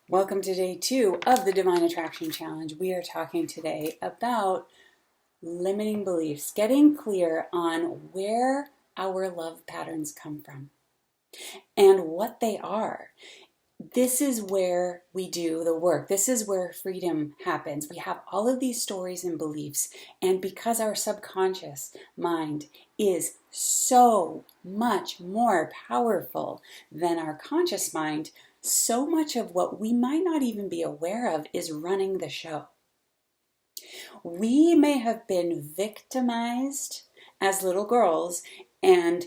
Welcome to day 2 of the Divine Attraction Challenge. We are talking today about limiting beliefs, getting clear on where our love patterns come from and what they are. This is where we do the work. This is where freedom happens. We have all of these stories and beliefs, and because our subconscious mind is so much more powerful than our conscious mind, so much of what we might not even be aware of is running the show. We may have been victimized as little girls and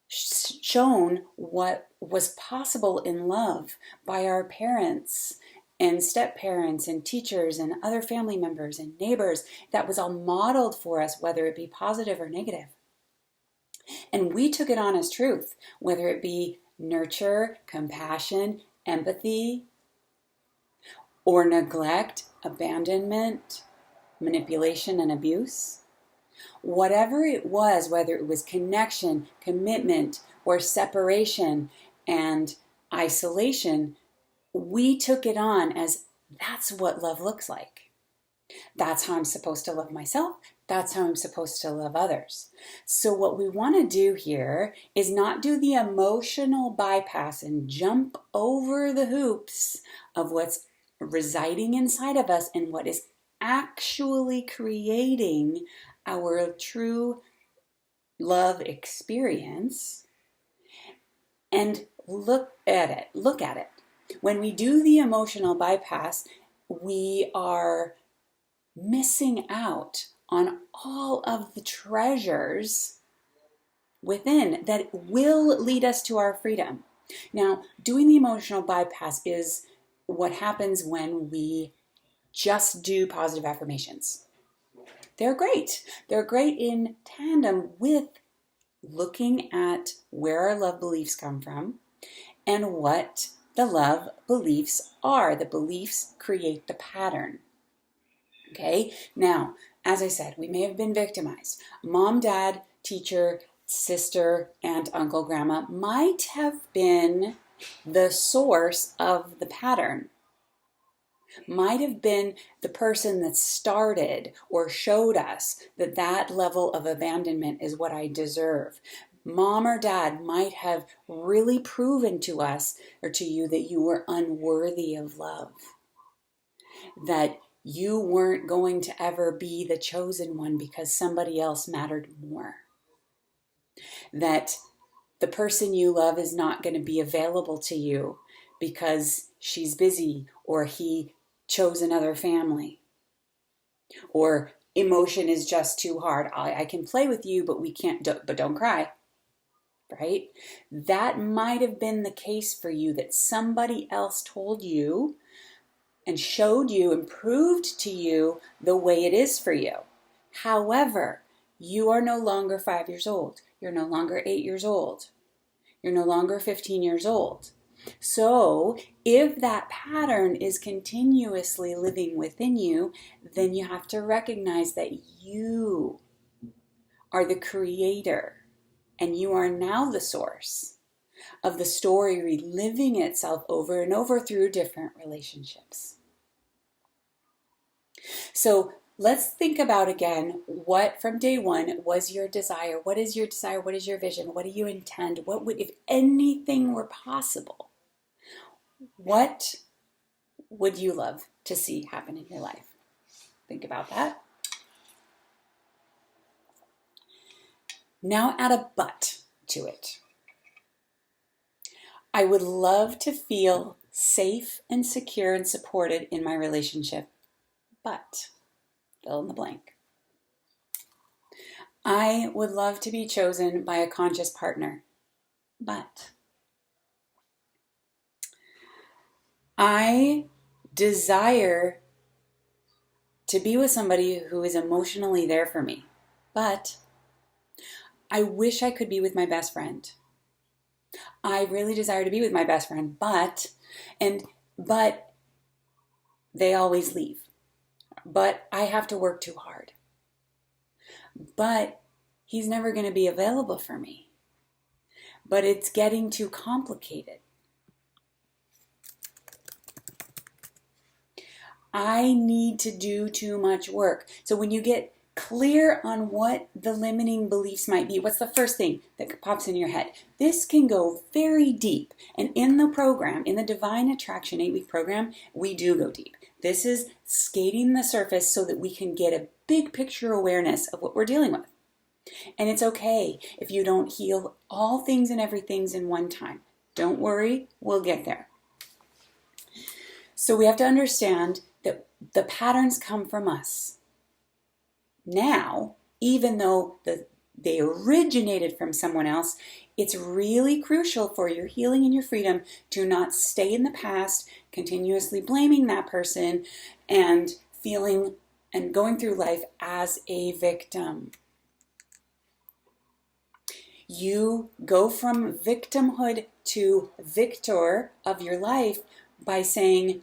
shown what was possible in love by our parents and step-parents and teachers and other family members and neighbors. That was all modeled for us, whether it be positive or negative. And we took it on as truth, whether it be nurture, compassion, empathy, or neglect, abandonment, manipulation, and abuse. Whatever it was, whether it was connection, commitment, or separation and isolation, we took it on as that's what love looks like. That's how I'm supposed to love myself. That's how I'm supposed to love others. So what we want to do here is not do the emotional bypass and jump over the hoops of what's residing inside of us and what is actually creating our true love experience, and look at it. When we do the emotional bypass, we are missing out on all of the treasures within that will lead us to our freedom. Now, doing the emotional bypass is what happens when we just do positive affirmations. They're great. They're great in tandem with looking at where our love beliefs come from and what the love beliefs are. The beliefs create the pattern. Okay? Now, as I said, we may have been victimized. Mom, dad, teacher, sister, aunt, uncle, grandma might have been the source of the pattern. Might have been the person that started or showed us that that level of abandonment is what I deserve. Mom or dad might have really proven to us or to you that you were unworthy of love, that you weren't going to ever be the chosen one because somebody else mattered more, that the person you love is not going to be available to you because she's busy or he chose another family, or emotion is just too hard. I can play with you, but we can't, but don't cry, right? That might have been the case for you, that somebody else told you and showed you and proved to you the way it is for you. However, you are no longer 5 years old. You're no longer 8 years old. You're no longer 15 years old. So if that pattern is continuously living within you, then you have to recognize that you are the creator and you are now the source of the story reliving itself over and over through different relationships. So let's think about again what from day one was your desire. What is your desire? What is your vision? What do you intend? What would, if anything were possible, what would you love to see happen in your life? Think about that. Now add a but to it. I would love to feel safe and secure and supported in my relationship, but fill in the blank. I would love to be chosen by a conscious partner, but I desire to be with somebody who is emotionally there for me, but I wish I could be with my best friend. I really desire to be with my best friend, but they always leave. But I have to work too hard. But he's never going to be available for me. But it's getting too complicated. I need to do too much work. So when you get clear on what the limiting beliefs might be, what's the first thing that pops in your head? This can go very deep. And in the program, in the Divine Attraction 8-week program, we do go deep. This is skating the surface so that we can get a big picture awareness of what we're dealing with. And it's okay if you don't heal all things and everything in one time. Don't worry, we'll get there. So we have to understand that the patterns come from us. Now, even though they originated from someone else, it's really crucial for your healing and your freedom to not stay in the past, continuously blaming that person and feeling and going through life as a victim. You go from victimhood to victor of your life by saying,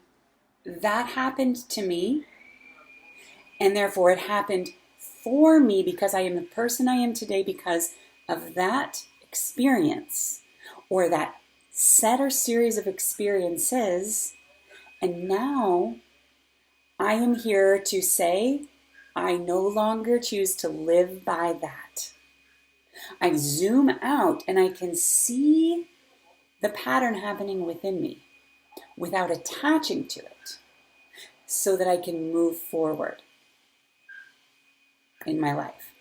that happened to me, and therefore it happened for me because I am the person I am today because of that experience or that set or series of experiences. And now I am here to say, I no longer choose to live by that. I zoom out and I can see the pattern happening within me without attaching to it so that I can move forward in my life.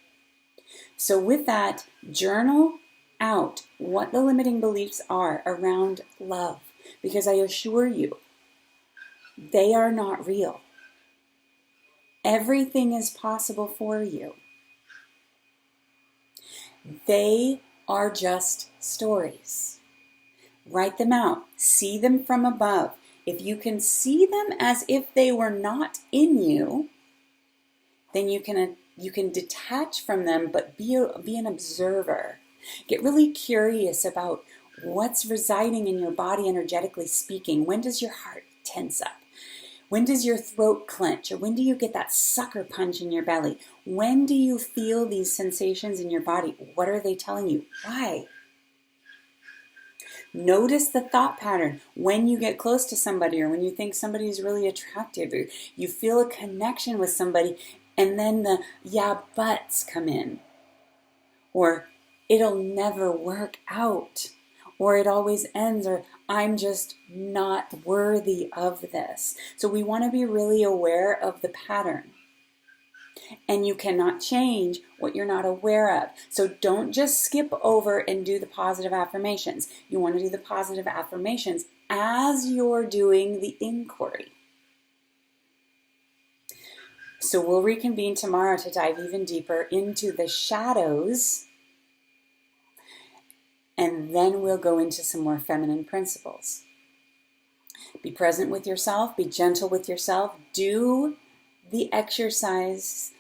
So with that, journal out what the limiting beliefs are around love, because I assure you, they are not real. Everything is possible for you. They are just stories. Write them out. See them from above. If you can see them as if they were not in you, then you can detach from them, but be an observer. Get really curious about what's residing in your body energetically speaking. When does your heart tense up? When does your throat clench? Or when do you get that sucker punch in your belly? When do you feel these sensations in your body? What are they telling you? Why? Notice the thought pattern when you get close to somebody or when you think somebody is really attractive or you feel a connection with somebody, and then the yeah buts come in. Or it'll never work out. Or it always ends, or I'm just not worthy of this. So we want to be really aware of the pattern. And you cannot change what you're not aware of. So don't just skip over and do the positive affirmations. You want to do the positive affirmations as you're doing the inquiry. So we'll reconvene tomorrow to dive even deeper into the shadows. And then we'll go into some more feminine principles. Be present with yourself. Be gentle with yourself. Do the exercise.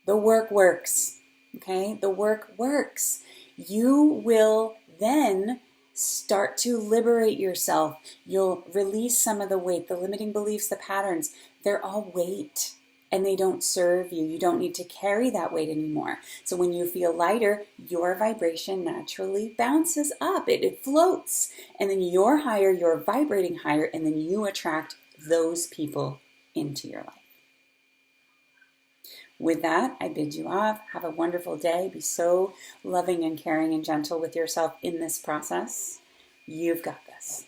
The work works. Okay? The work works. You will then start to liberate yourself. You'll release some of the weight, the limiting beliefs, the patterns. They're all weight. And they don't serve you. You don't need to carry that weight anymore. So when you feel lighter, your vibration naturally bounces up. It floats. And then you're higher, you're vibrating higher, and then you attract those people into your life. With that, I bid you off. Have a wonderful day. Be so loving and caring and gentle with yourself in this process. You've got this.